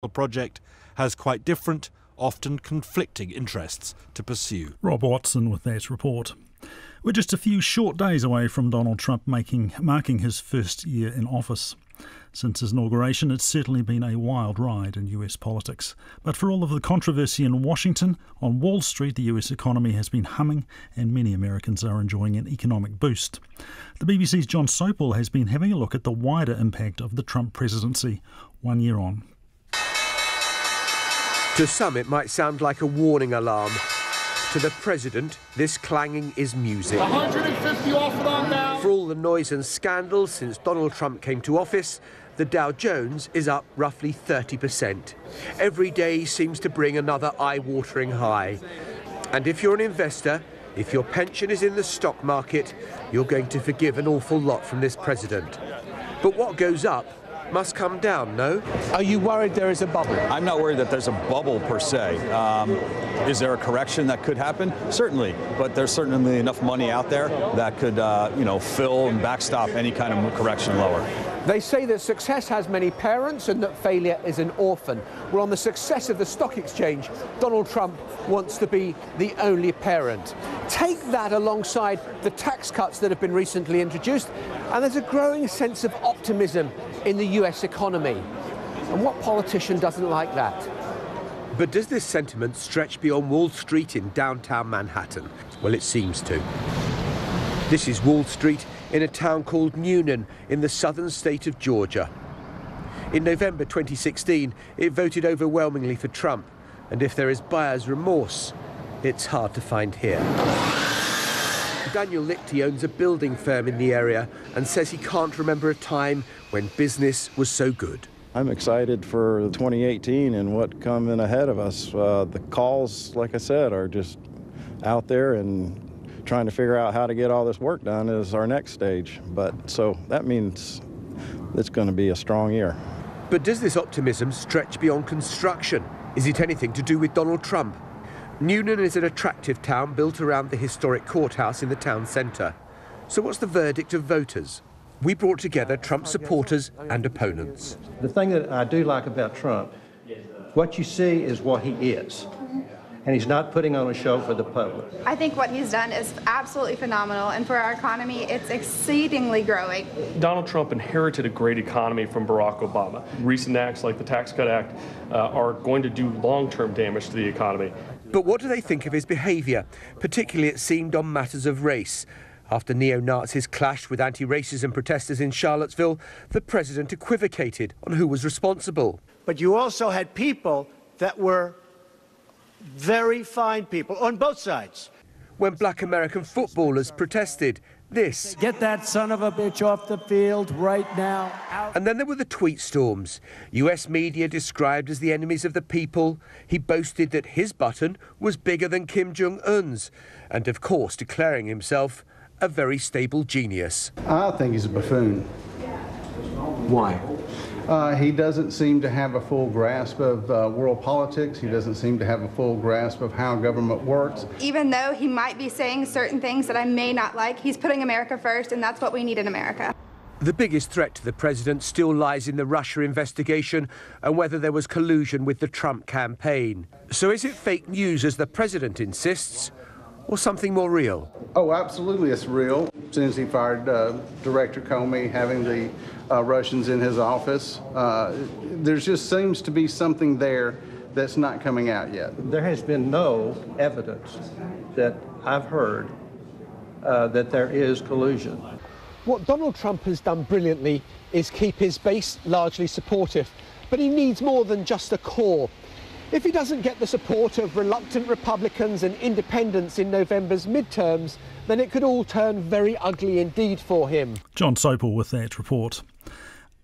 The project has quite different, often conflicting interests to pursue. Rob Watson with that report. We're just a few short days away from Donald Trump marking his first year in office. Since his inauguration, it's certainly been a wild ride in US politics. But for all of the controversy in Washington, on Wall Street the US economy has been humming and many Americans are enjoying an economic boost. The BBC's John Sopel has been having a look at the wider impact of the Trump presidency 1 year on. To some it might sound like a warning alarm. To the president, this clanging is music. 150 off and on now. For all the noise and scandals since Donald Trump came to office, the Dow Jones is up roughly 30%. Every day seems to bring another eye-watering high. And if you're an investor, if your pension is in the stock market, you're going to forgive an awful lot from this president. But what goes up must come down, no? Are you worried there is a bubble? I'm not worried that there's a bubble per se. Is there a correction that could happen? Certainly, but there's certainly enough money out there that could, fill and backstop any kind of correction lower. They say that success has many parents and that failure is an orphan. Well, on the success of the stock exchange, Donald Trump wants to be the only parent. Take that alongside the tax cuts that have been recently introduced, and there's a growing sense of optimism in the US economy. And what politician doesn't like that? But does this sentiment stretch beyond Wall Street in downtown Manhattan? Well, it seems to. This is Wall Street in a town called Newnan in the southern state of Georgia. In November 2016, it voted overwhelmingly for Trump, and if there is buyer's remorse, it's hard to find here. Daniel Lichty owns a building firm in the area and says he can't remember a time when business was so good. I'm excited for 2018 and what coming ahead of us. The calls, like I said, are just out there, and trying to figure out how to get all this work done is our next stage. But so that means it's going to be a strong year. But does this optimism stretch beyond construction? Is it anything to do with Donald Trump? Newnan is an attractive town built around the historic courthouse in the town centre. So what's the verdict of voters? We brought together Trump supporters and opponents. The thing that I do like about Trump, what you see is what he is. And he's not putting on a show for the public. I think what he's done is absolutely phenomenal, and for our economy, it's exceedingly growing. Donald Trump inherited a great economy from Barack Obama. Recent acts like the Tax Cut Act are going to do long-term damage to the economy. But what do they think of his behaviour, particularly it seemed on matters of race? After neo-Nazis clashed with anti-racism protesters in Charlottesville, the president equivocated on who was responsible. But you also had people that were very fine people on both sides. When black American footballers protested, this. Get that son of a bitch off the field right now. Out. And then there were the tweet storms. US media described as the enemies of the people. He boasted that his button was bigger than Kim Jong-un's. And of course declaring himself a very stable genius. I think he's a buffoon. Why? He doesn't seem to have a full grasp of world politics. He doesn't seem to have a full grasp of how government works. Even though he might be saying certain things that I may not like, he's putting America first, and that's what we need in America. The biggest threat to the president still lies in the Russia investigation and whether there was collusion with the Trump campaign. So is it fake news, as the president insists, or something more real? Oh, absolutely, it's real. Since he fired Director Comey, having the Russians in his office, there just seems to be something there that's not coming out yet. There has been no evidence that I've heard that there is collusion. What Donald Trump has done brilliantly is keep his base largely supportive, but he needs more than just a core. If he doesn't get the support of reluctant Republicans and independents in November's midterms, then it could all turn very ugly indeed for him. John Sopel with that report.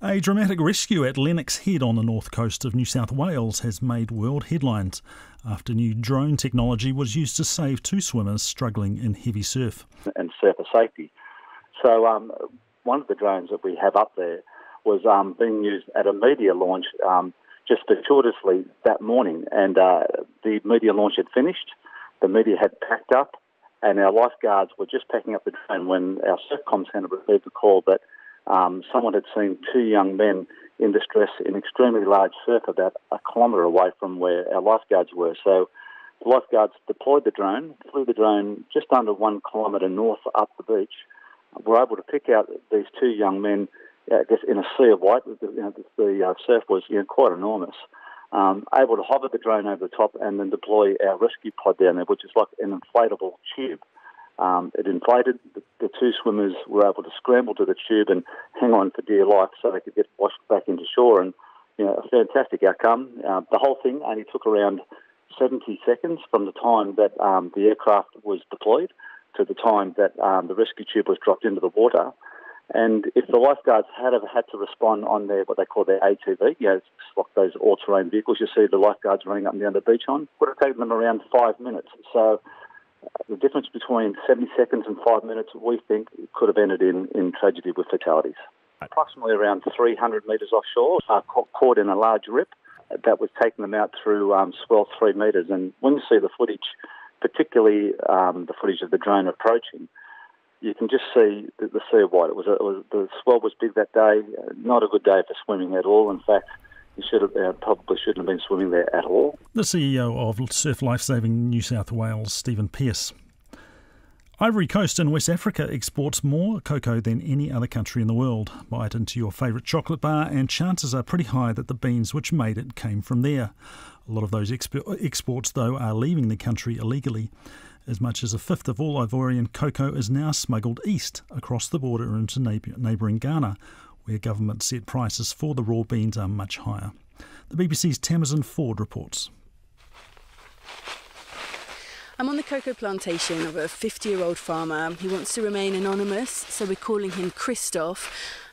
A dramatic rescue at Lennox Head on the north coast of New South Wales has made world headlines after new drone technology was used to save two swimmers struggling in heavy surf. And surfer safety. So one of the drones that we have up there was being used at a media launch just fortuitously that morning, and the media launch had finished, the media had packed up, and our lifeguards were just packing up the drone when our Surfcom centre received a call that someone had seen two young men in distress in extremely large surf about a kilometre away from where our lifeguards were. So the lifeguards deployed the drone, flew the drone just under 1 kilometre north up the beach, were able to pick out these two young men, I guess, in a sea of white. The surf was quite enormous. Able to hover the drone over the top and then deploy our rescue pod down there, which is like an inflatable tube. It inflated. The two swimmers were able to scramble to the tube and hang on for dear life so they could get washed back into shore. And a fantastic outcome. The whole thing only took around 70 seconds from the time that the aircraft was deployed to the time that the rescue tube was dropped into the water. And if the lifeguards had ever had to respond on their, what they call their ATV, it's like those all-terrain vehicles you see the lifeguards running up and down the beach on, would have taken them around 5 minutes. So the difference between 70 seconds and 5 minutes, we think, could have ended in tragedy with fatalities. Approximately around 300 metres offshore, caught in a large rip that was taking them out through swell 3 metres. And when you see the footage, particularly the footage of the drone approaching, you can just see the sea of white. The swell was big that day. Not a good day for swimming at all. In fact, you probably shouldn't have been swimming there at all. The CEO of Surf Lifesaving New South Wales, Stephen Pearce. Ivory Coast in West Africa exports more cocoa than any other country in the world. Bite into your favourite chocolate bar and chances are pretty high that the beans which made it came from there. A lot of those exports, though, are leaving the country illegally. As much as a fifth of all Ivorian cocoa is now smuggled east across the border into neighbouring Ghana, where government-set prices for the raw beans are much higher. The BBC's Tamsin Ford reports. I'm on the cocoa plantation of a 50-year-old farmer. He wants to remain anonymous, so we're calling him Christophe.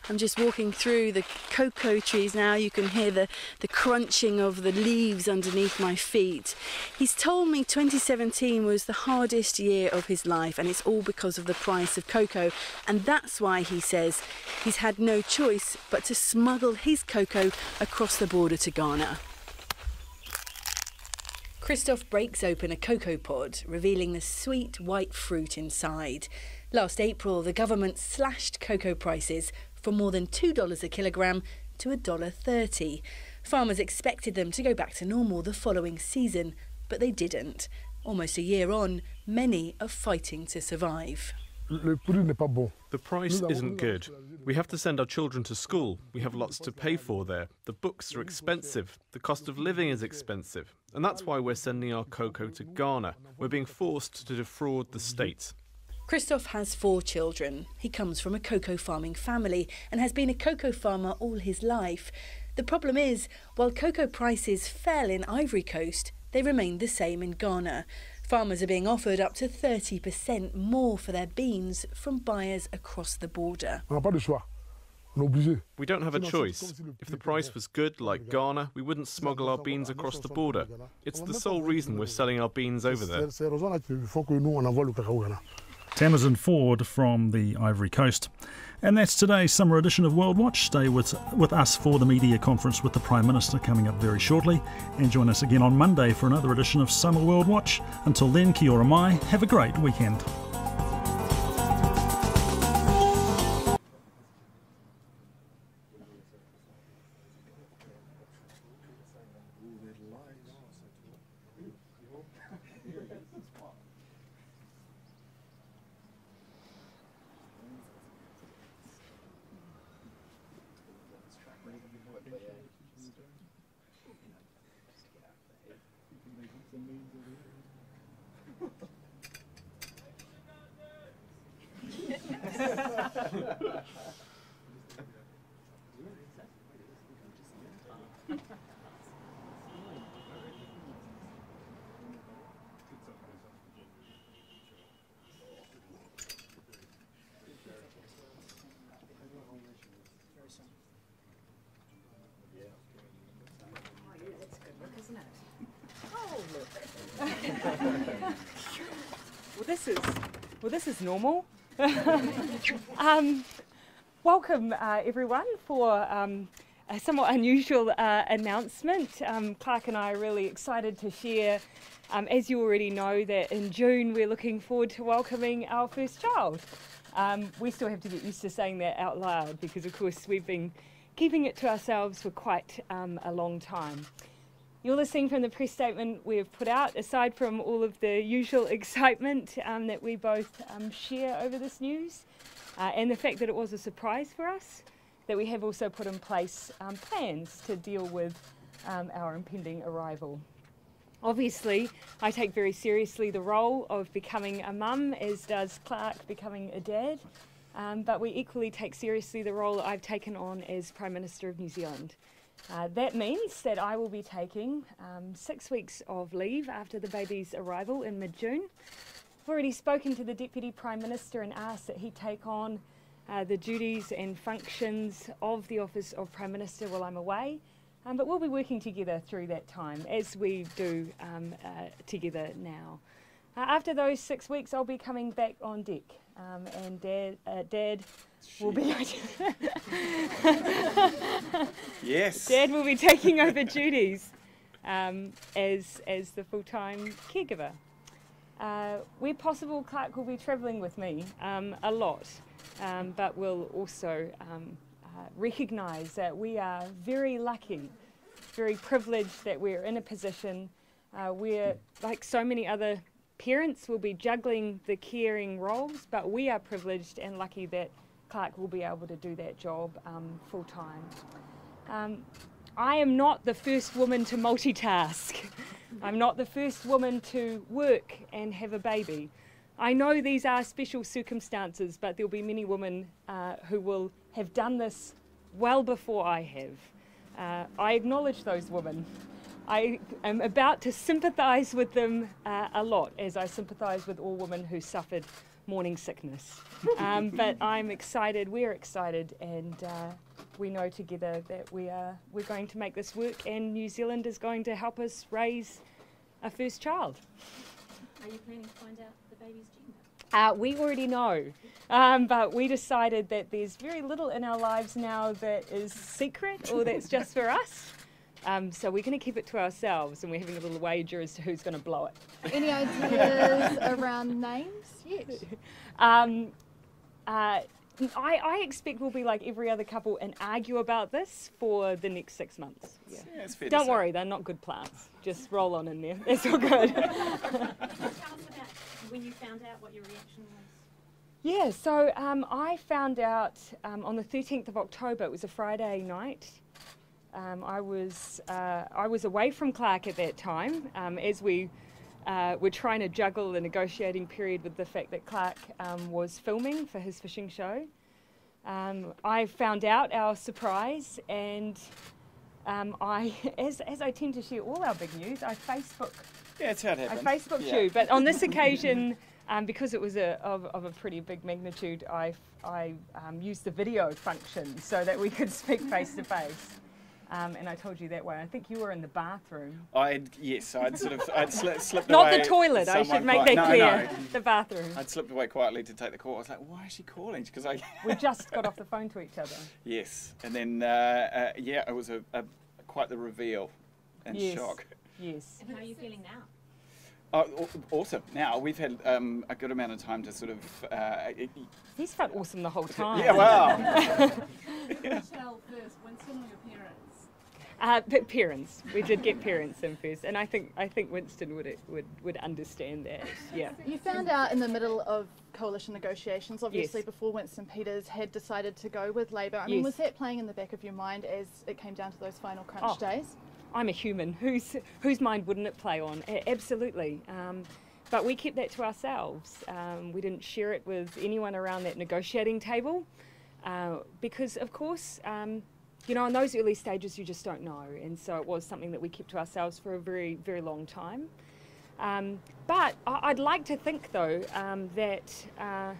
I'm just walking through the cocoa trees now. You can hear the crunching of the leaves underneath my feet. He's told me 2017 was the hardest year of his life, and it's all because of the price of cocoa. And that's why, he says, he's had no choice but to smuggle his cocoa across the border to Ghana. Christophe breaks open a cocoa pod, revealing the sweet white fruit inside. Last April, the government slashed cocoa prices from more than $2 a kilogram to $1.30. Farmers expected them to go back to normal the following season, but they didn't. Almost a year on, many are fighting to survive. The price isn't good. We have to send our children to school. We have lots to pay for there. The books are expensive. The cost of living is expensive. And that's why we're sending our cocoa to Ghana. We're being forced to defraud the state. Christophe has 4 children. He comes from a cocoa farming family and has been a cocoa farmer all his life. The problem is, while cocoa prices fell in Ivory Coast, they remained the same in Ghana. Farmers are being offered up to 30% more for their beans from buyers across the border. We don't have a choice. If the price was good, like Ghana, we wouldn't smuggle our beans across the border. It's the sole reason we're selling our beans over there. Tamsin Ford from the Ivory Coast. And that's today's summer edition of World Watch. Stay with us for the media conference with the Prime Minister coming up very shortly. And join us again on Monday for another edition of Summer World Watch. Until then, kia ora mai. Have a great weekend. Well, this is normal. Welcome, everyone, for a somewhat unusual announcement. Clark and I are really excited to share, as you already know, that in June we're looking forward to welcoming our first child. We still have to get used to saying that out loud because, of course, we've been keeping it to ourselves for quite a long time. You'll have seen from the press statement we've put out, aside from all of the usual excitement that we both share over this news, and the fact that it was a surprise for us, that we have also put in place plans to deal with our impending arrival. Obviously, I take very seriously the role of becoming a mum, as does Clark becoming a dad, but we equally take seriously the role I've taken on as Prime Minister of New Zealand. That means that I will be taking 6 weeks of leave after the baby's arrival in mid-June. I've already spoken to the Deputy Prime Minister and asked that he take on the duties and functions of the Office of Prime Minister while I'm away. But we'll be working together through that time, as we do together now. After those 6 weeks, I'll be coming back on deck, and Dad will be... Yes. Dad will be taking over duties as the full-time caregiver. Where possible, Clark will be travelling with me a lot, but we'll also recognise that we are very lucky, very privileged that we're in a position where, like so many other parents, will be juggling the caring roles, but we are privileged and lucky that Clark will be able to do that job full time. I am not the first woman to multitask. I'm not the first woman to work and have a baby. I know these are special circumstances, but there'll be many women who will have done this well before I have. I acknowledge those women. I am about to sympathise with them a lot, as I sympathise with all women who suffered morning sickness. But I'm excited, we're excited, and we know together that we're going to make this work, and New Zealand is going to help us raise a first child. Are you planning to find out the baby's gender? We already know, but we decided that there's very little in our lives now that is secret or that's just for us. So we're going to keep it to ourselves, and we're having a little wager as to who's going to blow it. Any ideas around names yet? I expect we'll be like every other couple and argue about this for the next 6 months. Yeah. Yeah, it's fair Don't to worry, they're not good plants. Just roll on in there. That's all good. Tell us about when you found out what your reaction was. Yeah, so I found out on the 13th of October. It was a Friday night. I was away from Clark at that time, as we were trying to juggle the negotiating period with the fact that Clark was filming for his fishing show. I found out our surprise, and as I tend to share all our big news, I Facebook. Yeah, it's how it happened. I Facebooked you, but on this occasion, because it was of a pretty big magnitude, I used the video function so that we could speak face to face. And I told you that way. I think you were in the bathroom. I'd slipped Not away. the toilet, I should make that clear. The bathroom. I'd slipped away quietly to take the call. I was like, why is she calling? Because we just got off the phone to each other. Yes, and then it was quite the reveal and shock. Yes. And how are you feeling now? Awesome. Now we've had a good amount of time to sort of. He's felt awesome the whole time. Yeah, wow. Michelle first, Winston or your parents? Parents. We did get parents in first, and I think Winston would understand that. Yeah. You found out in the middle of coalition negotiations, obviously, before Winston Peters had decided to go with Labor. I mean, was that playing in the back of your mind as it came down to those final crunch days? I'm a human. Whose mind wouldn't it play on? Absolutely. But we kept that to ourselves. We didn't share it with anyone around that negotiating table because, of course, you know, in those early stages, you just don't know. And so it was something that we kept to ourselves for a very, very long time. But I'd like to think, though, that,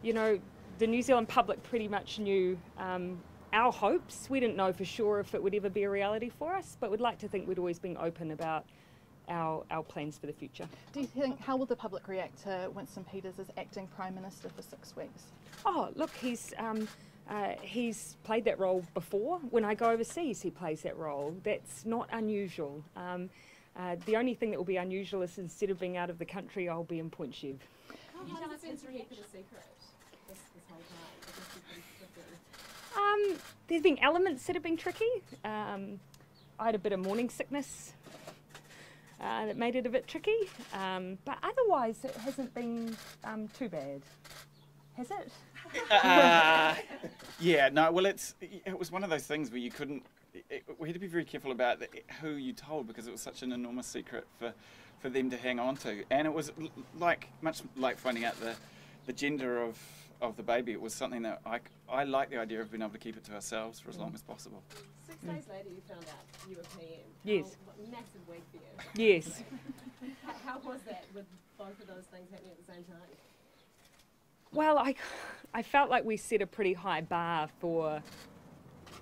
you know, the New Zealand public pretty much knew our hopes. We didn't know for sure if it would ever be a reality for us, but we'd like to think we'd always been open about our plans for the future. Do you think, how will the public react to Winston Peters as acting Prime Minister for 6 weeks? Oh, look, he's played that role before. When I go overseas, he plays that role. That's not unusual. The only thing that will be unusual is instead of being out of the country, I'll be in Point Chev. Can you tell us his reaction? There's been elements that have been tricky. I had a bit of morning sickness that made it a bit tricky, but otherwise it hasn't been too bad. Has it? Yeah, no, well, it was one of those things where you couldn't, we had to be very careful about who you told, because it was such an enormous secret for them to hang on to. And it was much like finding out the gender of the baby. It was something that I like the idea of being able to keep it to ourselves for as long as possible. 6 days later you found out you were PM. Yes. Massive week for you. Yes. How was that with both of those things happening at the same time? Well, I felt like we set a pretty high bar for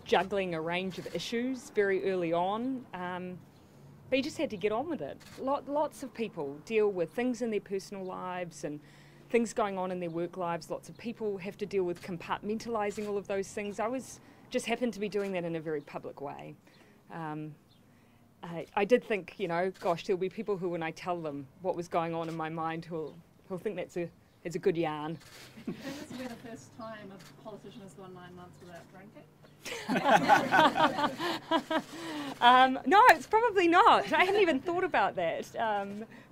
juggling a range of issues very early on, but you just had to get on with it. Lots of people deal with things in their personal lives and things going on in their work lives. Lots of people have to deal with compartmentalising all of those things. I just happened to be doing that in a very public way. I did think, you know, gosh, there'll be people who, when I tell them what was going on in my mind, who'll think it's a good yarn. Can this be the first time a politician has gone 9 months without drinking? No, it's probably not. I hadn't even thought about that.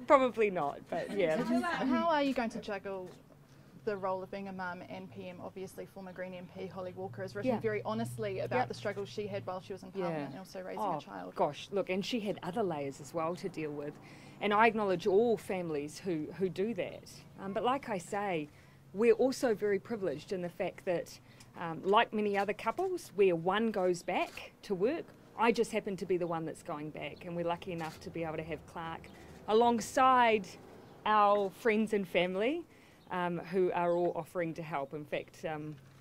Probably not, but yeah. How are you going to juggle the role of being a mum and PM? Obviously, former Green MP Holly Walker has written very honestly about the struggles she had while she was in Parliament and also raising a child. Gosh, look, and she had other layers as well to deal with. And I acknowledge all families who do that. But like I say, we're also very privileged in the fact that, like many other couples, where one goes back to work, I just happen to be the one that's going back. And we're lucky enough to be able to have Clark alongside our friends and family who are all offering to help. In fact,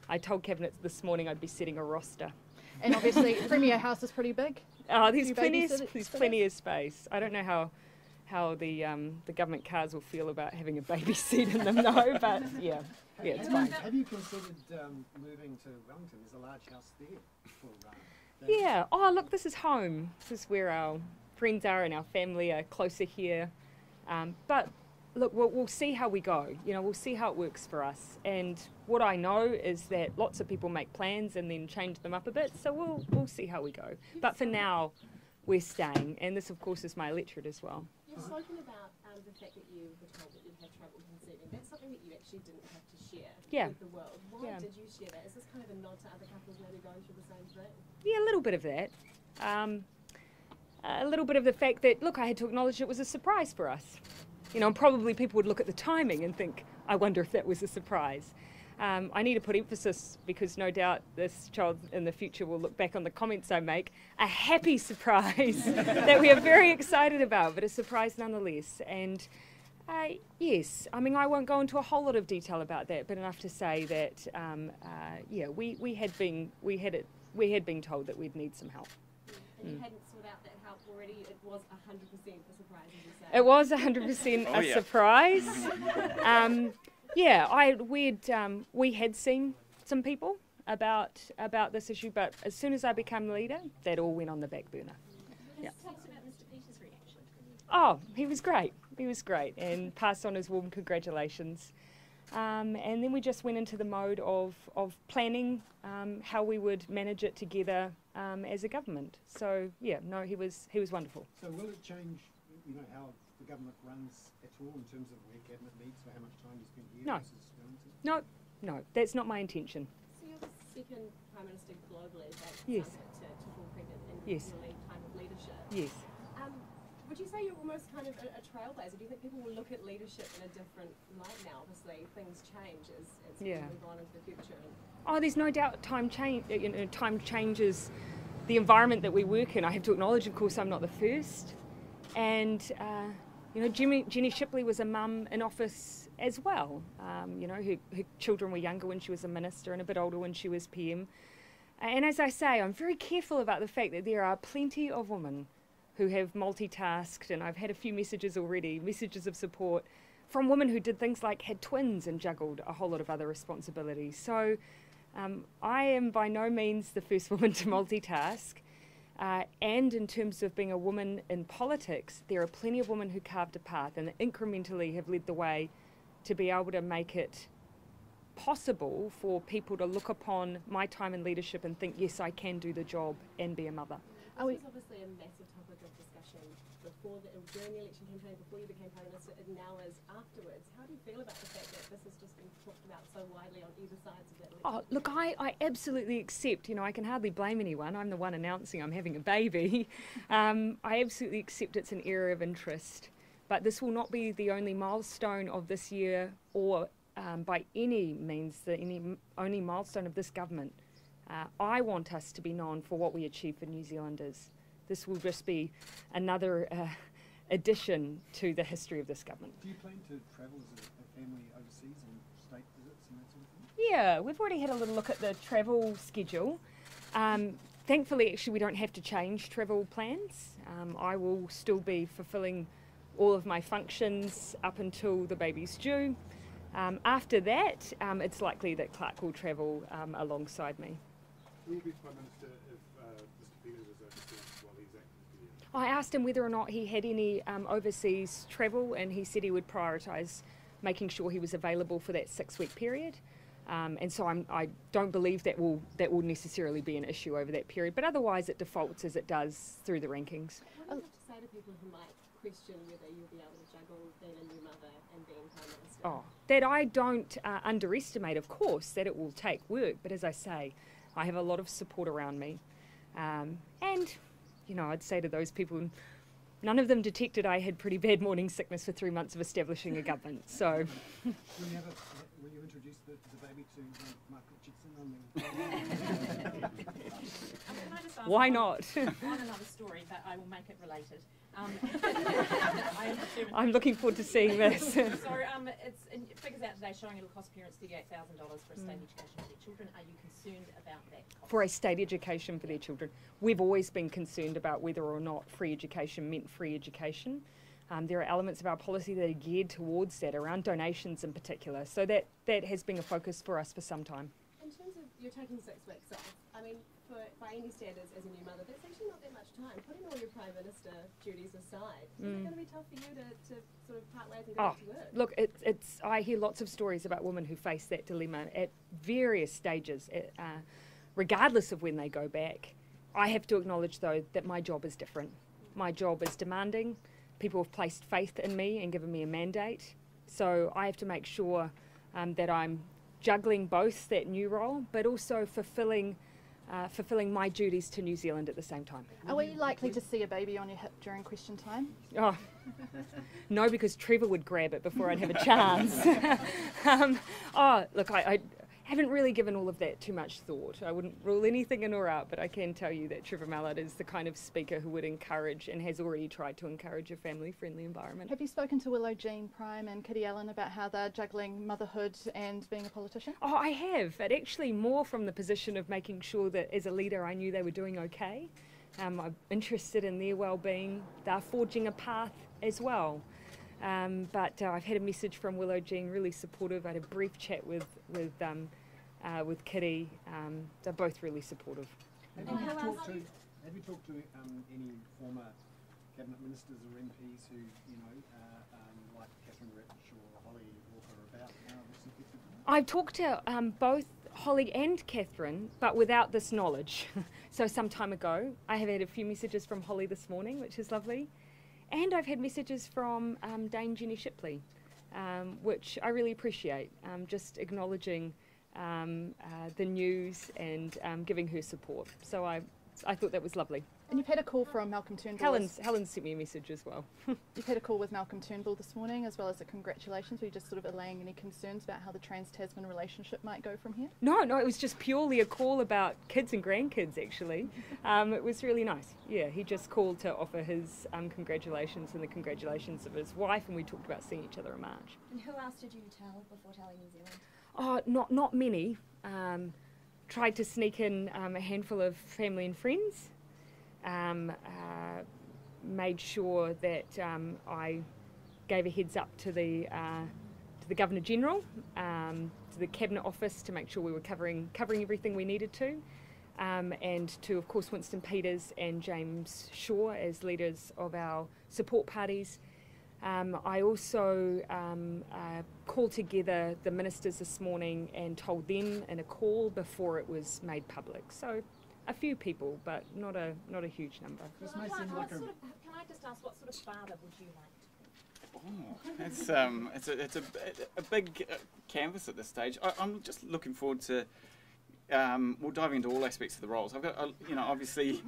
I told Cabinet this morning I'd be setting a roster. And obviously, Premier House is pretty big. There's plenty of space. I don't know how the government cars will feel about having a baby seat in them, though. But yeah, it's fine. Have you considered moving to Wellington? There's a large house there for yeah. Oh, look, this is home. This is where our friends are and our family are closer here. But look, we'll see how we go. You know, we'll see how it works for us. And what I know is that lots of people make plans and then change them up a bit. So we'll see how we go. But for now, we're staying. And this, of course, is my electorate as well. You've spoken about the fact that you were told that you'd have trouble conceiving. That's something that you actually didn't have to share with the world. Why did you share that? Is this kind of a nod to other couples maybe going through the same thing? Yeah, a little bit of that. A little bit of the fact that, look, I had to acknowledge it was a surprise for us. You know, and probably people would look at the timing and think, I wonder if that was a surprise. I need to put emphasis, because no doubt this child in the future will look back on the comments I make, a happy surprise that we are very excited about, but a surprise nonetheless. And yes, I mean, I won't go into a whole lot of detail about that, but enough to say that, yeah, we had been told that we'd need some help. And you hadn't sought out that help already? It was 100% a surprise, as you say? It was 100% a surprise. Yeah, we had seen some people about this issue, but as soon as I became leader, that all went on the back burner. Yeah. Talk about Mr. Peters' reaction. Oh, he was great. He was great, and passed on his warm congratulations. And then we just went into the mode of planning how we would manage it together as a government. So yeah, no, he was wonderful. So will it change, you know, how the government runs at all in terms of where cabinet meets, or how much time you spend here versus Wellington? No, that's not my intention. So you're the second Prime Minister globally that yes. to fall pregnant in yes. your time of leadership. Yes. Would you say you're almost kind of a trailblazer? Do you think people will look at leadership in a different light now? Obviously, things change as we move on into the future. Oh, there's no doubt time changes the environment that we work in. I have to acknowledge, of course, I'm not the first. And, you know, Jenny Shipley was a mum in office as well. You know, her children were younger when she was a minister and a bit older when she was PM. And as I say, I'm very careful about the fact that there are plenty of women who have multitasked, and I've had a few messages already, messages of support from women who did things like had twins and juggled a whole lot of other responsibilities. So I am by no means the first woman to multitask. And in terms of being a woman in politics, there are plenty of women who carved a path and incrementally have led the way to be able to make it possible for people to look upon my time in leadership and think, yes, I can do the job and be a mother. This was obviously a massive topic of discussion during the election campaign, before you became Prime Minister, and now as afterwards. How do you feel about the fact that this has just been talked about so widely on either sides of that election? Oh, look, I absolutely accept, I can hardly blame anyone. I'm the one announcing I'm having a baby. I absolutely accept it's an area of interest. But this will not be the only milestone of this year or by any means the only milestone of this government. I want us to be known for what we achieve for New Zealanders. This will just be another addition to the history of this government. Do you plan to travel as a family overseas on state visits and that sort of thing? Yeah, we've already had a little look at the travel schedule. Thankfully, actually, we don't have to change travel plans. I will still be fulfilling all of my functions up until the baby's due. After that, it's likely that Clark will travel alongside me. Will you be Prime Minister if Mr. Peters is overseas while he's acting for you? I asked him whether or not he had any overseas travel, and he said he would prioritise making sure he was available for that 6-week period. And so I don't believe that will necessarily be an issue over that period, but otherwise it defaults as it does through the rankings. What do you have to say to people who might question whether you'll be able to juggle being a new mother and being Prime Minister? Oh, that I don't underestimate, of course, that it will take work, but as I say, I have a lot of support around me. And, I'd say to those people, none of them detected I had pretty bad morning sickness for 3 months of establishing a government, so... Will you introduce the baby to Mark Richardson on the... Why not? On another story, but I will make it related. I'm looking forward to seeing this. So it figures out today showing it'll cost parents $38,000 for a state education for their children. Are you concerned about that cost? For a state education for their children. We've always been concerned about whether or not free education meant free education. There are elements of our policy that are geared towards that, around donations in particular. So that has been a focus for us for some time. In terms of you're taking 6 weeks off, I mean, by any standards as a new mother, that's actually not that much time. Putting all your Prime Minister duties aside, is it going to be tough for you to sort of part ways and go back to work? Look, I hear lots of stories about women who face that dilemma at various stages, regardless of when they go back. I have to acknowledge, though, that my job is different. My job is demanding. People have placed faith in me and given me a mandate. So I have to make sure that I'm juggling both that new role, but also fulfilling my duties to New Zealand at the same time. Are we likely to see a baby on your hip during question time? Oh, no, because Trevor would grab it before I'd have a chance. Look, I haven't really given all of that too much thought. I wouldn't rule anything in or out, but I can tell you that Trevor Mallard is the kind of speaker who would encourage and has already tried to encourage a family-friendly environment. Have you spoken to Willow Jean Prime and Kitty Allen about how they're juggling motherhood and being a politician? Oh, I have, but actually more from the position of making sure that as a leader I knew they were doing okay. I'm interested in their well-being. They're forging a path as well. But I've had a message from Willow Jean, really supportive. I had a brief chat with Kitty. They're both really supportive. Have you talked to any former cabinet ministers or MPs who, like Catherine Rich or Holly Walker, about how this affected them? I've talked to both Holly and Catherine, but without this knowledge. So some time ago, I have had a few messages from Holly this morning, which is lovely. And I've had messages from Dame Jenny Shipley, which I really appreciate, just acknowledging the news and giving her support. So I thought that was lovely. And you've had a call from Malcolm Turnbull. Helen sent me a message as well. You've had a call with Malcolm Turnbull this morning, as well as a congratulations. Were you just sort of allaying any concerns about how the Trans-Tasman relationship might go from here? No, it was just purely a call about kids and grandkids, actually. It was really nice. Yeah, he just called to offer his congratulations and the congratulations of his wife, and we talked about seeing each other in March. And who else did you tell before telling New Zealand? Oh, not many. Tried to sneak in a handful of family and friends. Made sure that I gave a heads up to the Governor General, to the Cabinet Office, to make sure we were covering everything we needed to, and to, of course, Winston Peters and James Shaw as leaders of our support parties. I also called together the ministers this morning and told them in a call before it was made public. So a few people, but not a huge number. Can I just ask, what sort of father would you like? It's a big canvas at this stage. I'm just looking forward to diving into all aspects of the roles. I've got obviously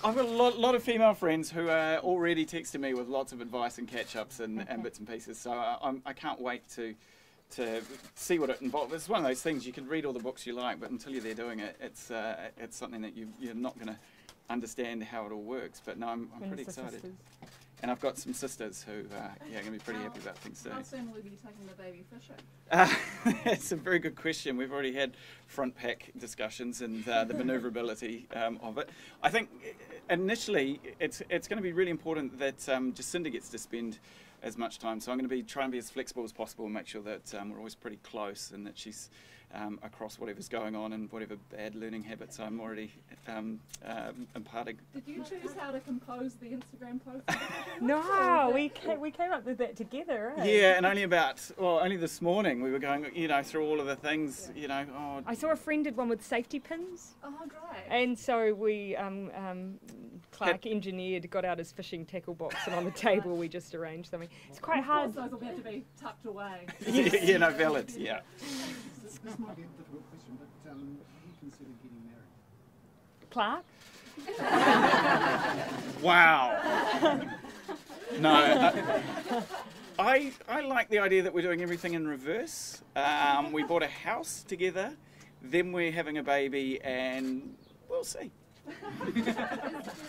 I've got a lot of female friends who are already texting me with lots of advice and catch-ups and bits and pieces. So I can't wait to see what it involves. It's one of those things, you can read all the books you like, but until you're there doing it, it's something that you're not going to understand how it all works. But no, I'm pretty excited. Sisters. And I've got some sisters who are going to be pretty happy about things too. How soon will you be taking the baby fishing? It's a very good question. We've already had front pack discussions and the manoeuvrability of it. I think initially it's going to be really important that Jacinda gets to spend as much time. So I'm going to try and be as flexible as possible and make sure that we're always pretty close and that she's across whatever's going on and whatever bad learning habits I'm already imparting. Did you choose how to compose the Instagram post? No, we came up with that together, right? Yeah, and only this morning we were going, through all of the things, I saw a friend did one with safety pins. Oh, great. And so we, Clark engineered, got out his fishing tackle box, and on the table we just arranged something. It's quite hard. Those will have to be tucked away. Valid, yeah. This might be a difficult question, but have you considered getting married? Clark? Wow. No. I like the idea that we're doing everything in reverse. We bought a house together, then we're having a baby, and we'll see. Is there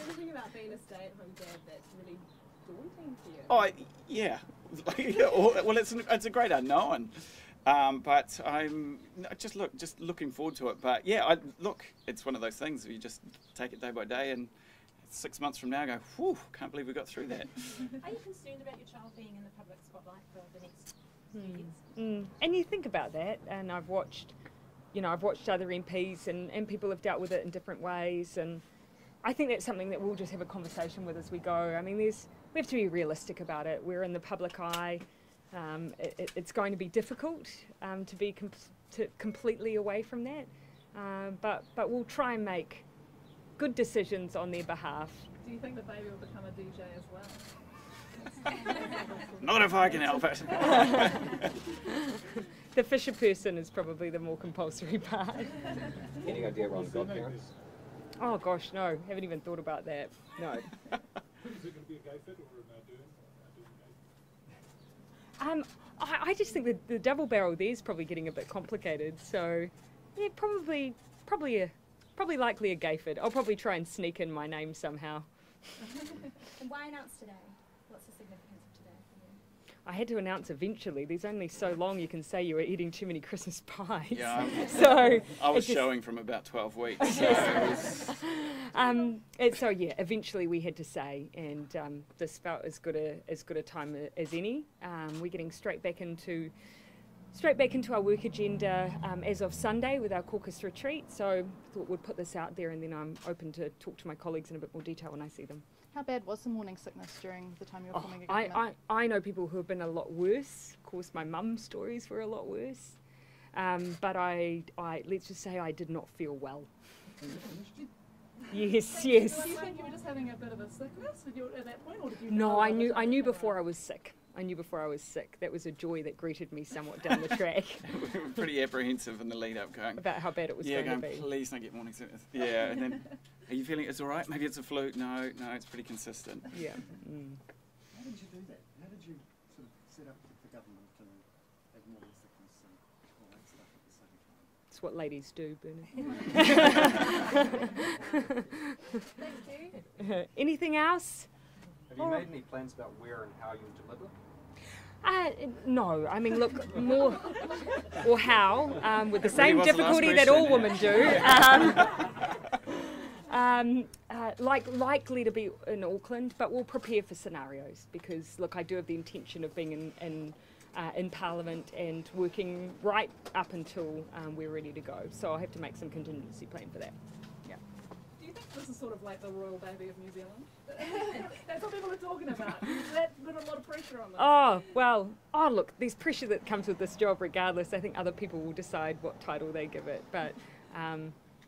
anything about being a stay-at-home dad that's really daunting for you? Oh, yeah. Well, it's a great unknown. But I'm just looking forward to it. But yeah, it's one of those things where you just take it day by day, and 6 months from now go, whew, can't believe we got through that. Are you concerned about your child being in the public spotlight for the next few years? And you think about that, and I've watched other MPs and people have dealt with it in different ways, and I think that's something that we'll just have a conversation with as we go. I mean, we have to be realistic about it. We're in the public eye. It's going to be difficult to be completely away from that, but we'll try and make good decisions on their behalf. Do you think the baby will become a DJ as well? Not if I can help it. The Fisher person is probably the more compulsory part. Any idea around godparents? Oh gosh, no, haven't even thought about that. No. Is it going to be a gay fit or a doing? I just think that the double barrel there is probably getting a bit complicated. So, yeah, probably likely a gay fit. I'll probably try and sneak in my name somehow. And why announce today? What's the significance of today for you? I had to announce eventually. There's only so long you can say you were eating too many Christmas pies. Yeah, I was showing from about 12 weeks. So yeah, eventually we had to say, and this felt as good a time as any. We're getting straight back into our work agenda as of Sunday with our caucus retreat. So I thought we'd put this out there, and then I'm open to talk to my colleagues in a bit more detail when I see them. How bad was the morning sickness during the time you were forming a government? I know people who have been a lot worse. Of course, my mum's stories were a lot worse. But I let's just say I did not feel well. Yes. Do you think you were just having a bit of a sickness at that point, or did you? No, I knew before I was sick. That was a joy that greeted me somewhat down the track. We were pretty apprehensive in the lead up, going about how bad it was going to be. Please don't get morning sickness. Yeah, and then, are you feeling it's all right? Maybe it's a flu. No, it's pretty consistent. Yeah. How did you do that? How did you sort of set up the government and have morning sickness and all that stuff at the same time? It's what ladies do, Bernard. Thank you. Anything else? Have you made any plans about where and how you'll deliver? No, I mean, look, more, or how, with the same difficulty that all women do. Likely to be in Auckland, but we'll prepare for scenarios because, look, I do have the intention of being in Parliament and working right up until we're ready to go. So I'll have to make some contingency plan for that. Yeah. Do you think this is sort of like the royal baby of New Zealand? That's what people are talking about. That on that? Oh, well, look, there's pressure that comes with this job regardless. I think other people will decide what title they give it, but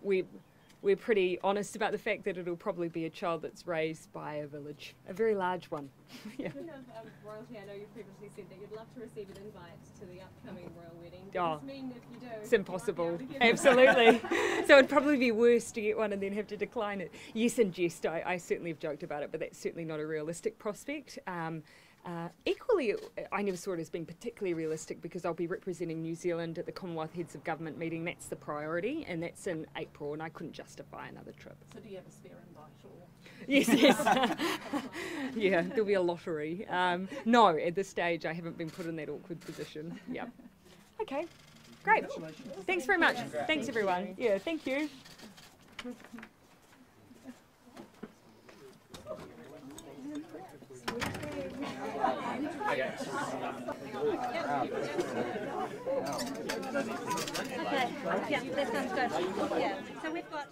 we're pretty honest about the fact that it'll probably be a child that's raised by a village, a very large one. Yeah. Speaking of royalty, I know you previously said that you'd love to receive an invite to the upcoming royal wedding. Does this mean if you do, it's impossible. Absolutely. So it'd probably be worse to get one and then have to decline it. Yes, in jest, I certainly have joked about it, but that's certainly not a realistic prospect. Equally, I never saw it as being particularly realistic because I'll be representing New Zealand at the Commonwealth Heads of Government meeting. That's the priority, and that's in April, and I couldn't justify another trip. So do you have a spare invite or? Yes. Yeah, there'll be a lottery. No, at this stage, I haven't been put in that awkward position. Yeah. Okay, great. Thanks very much. Thanks, everyone. Yeah, thank you. Okay, yeah, that sounds good. Yeah, so we've got